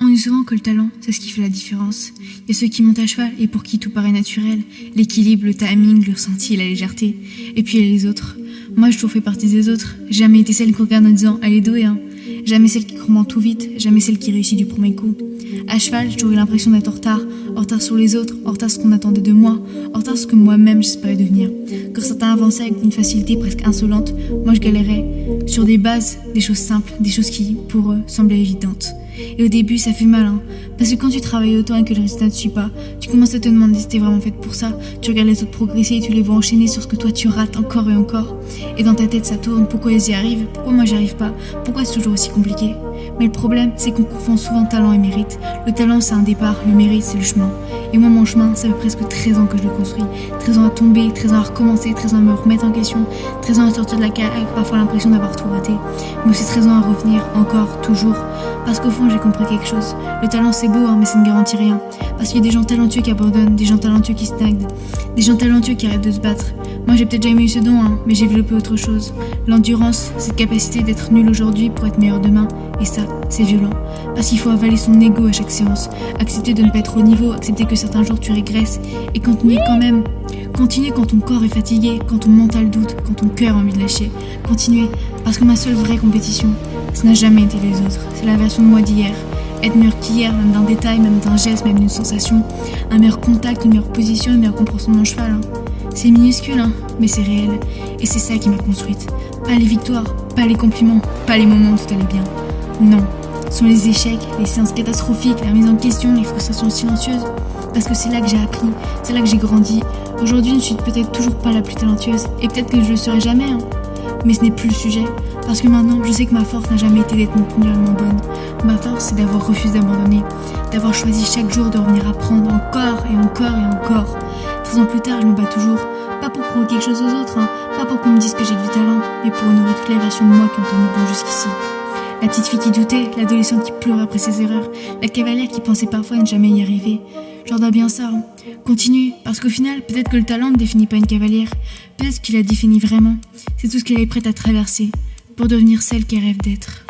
On dit souvent que le talent, c'est ce qui fait la différence. Il y a ceux qui montent à cheval et pour qui tout paraît naturel, l'équilibre, le timing, le ressenti et la légèreté. Et puis il y a les autres. Moi, j'ai toujours fait partie des autres. J'ai jamais été celle qui regarde en disant « elle est douée, hein ». Jamais celle qui comprend tout vite, jamais celle qui réussit du premier coup. À cheval, j'ai toujours eu l'impression d'être en retard sur les autres, en retard sur ce qu'on attendait de moi, en retard sur ce que moi-même j'espérais devenir. Quand certains avançaient avec une facilité presque insolente, moi je galérais sur des bases, des choses simples, des choses qui, pour eux, semblaient évidentes. Et au début, ça fait mal, parce que quand tu travailles autant et que le résultat ne suit pas, tu commences à te demander si t'es vraiment faite pour ça. Tu regardes les autres progresser et tu les vois enchaîner sur ce que toi tu rates encore et encore. Et dans ta tête, ça tourne. Pourquoi ils y arrivent? Pourquoi moi j'y arrive pas? Pourquoi c'est toujours aussi compliqué? Mais le problème, c'est qu'on confond souvent talent et mérite. Le talent, c'est un départ, le mérite, c'est le chemin. Et moi, mon chemin, ça fait presque 13 ans que je le construis. 13 ans à tomber, 13 ans à recommencer, 13 ans à me remettre en question, 13 ans à sortir de la cave avec parfois l'impression d'avoir tout raté. Mais aussi 13 ans à revenir, encore, toujours. Parce qu'au fond, j'ai compris quelque chose. Le talent, c'est beau, mais ça ne garantit rien. Parce qu'il y a des gens talentueux qui abandonnent, des gens talentueux qui stagnent, des gens talentueux qui arrêtent de se battre. Moi, j'ai peut-être jamais eu ce don, mais j'ai développé autre chose. L'endurance, cette capacité d'être nul aujourd'hui pour être meilleur demain. Et ça, c'est violent. Parce qu'il faut avaler son ego à chaque séance. Accepter de ne pas être au niveau, accepter que certains jours tu régresses. Et continuer quand même. Continuer quand ton corps est fatigué, quand ton mental doute, quand ton cœur a envie de lâcher. Continuer, parce que ma seule vraie compétition, ce n'a jamais été les autres. C'est la version de moi d'hier. Être meilleur qu'hier, même d'un détail, même d'un geste, même d'une sensation. Un meilleur contact, une meilleure position, une meilleure compréhension de mon cheval. C'est minuscule, mais c'est réel. Et c'est ça qui m'a construite. Pas les victoires, pas les compliments, pas les moments où tout allait bien. Non, ce sont les échecs, les séances catastrophiques, la mise en question, les frustrations silencieuses. Parce que c'est là que j'ai appris, c'est là que j'ai grandi. Aujourd'hui, je ne suis peut-être toujours pas la plus talentueuse. Et peut-être que je le serai jamais, mais ce n'est plus le sujet. Parce que maintenant, je sais que ma force n'a jamais été d'être continuellement bonne. Ma force, c'est d'avoir refusé d'abandonner. D'avoir choisi chaque jour de revenir apprendre encore et encore et encore. 13 ans plus tard, je me bats toujours. Pas pour prouver quelque chose aux autres, pas pour qu'on me dise que j'ai du talent, mais pour honorer toutes les versions de moi qui ont tenu bon jusqu'ici. La petite fille qui doutait, l'adolescente qui pleurait après ses erreurs, la cavalière qui pensait parfois ne jamais y arriver. J'en dois bien ça. Continue, parce qu'au final, peut-être que le talent ne définit pas une cavalière. Peut-être qu'il la définit vraiment. C'est tout ce qu'elle est prête à traverser pour devenir celle qu'elle rêve d'être.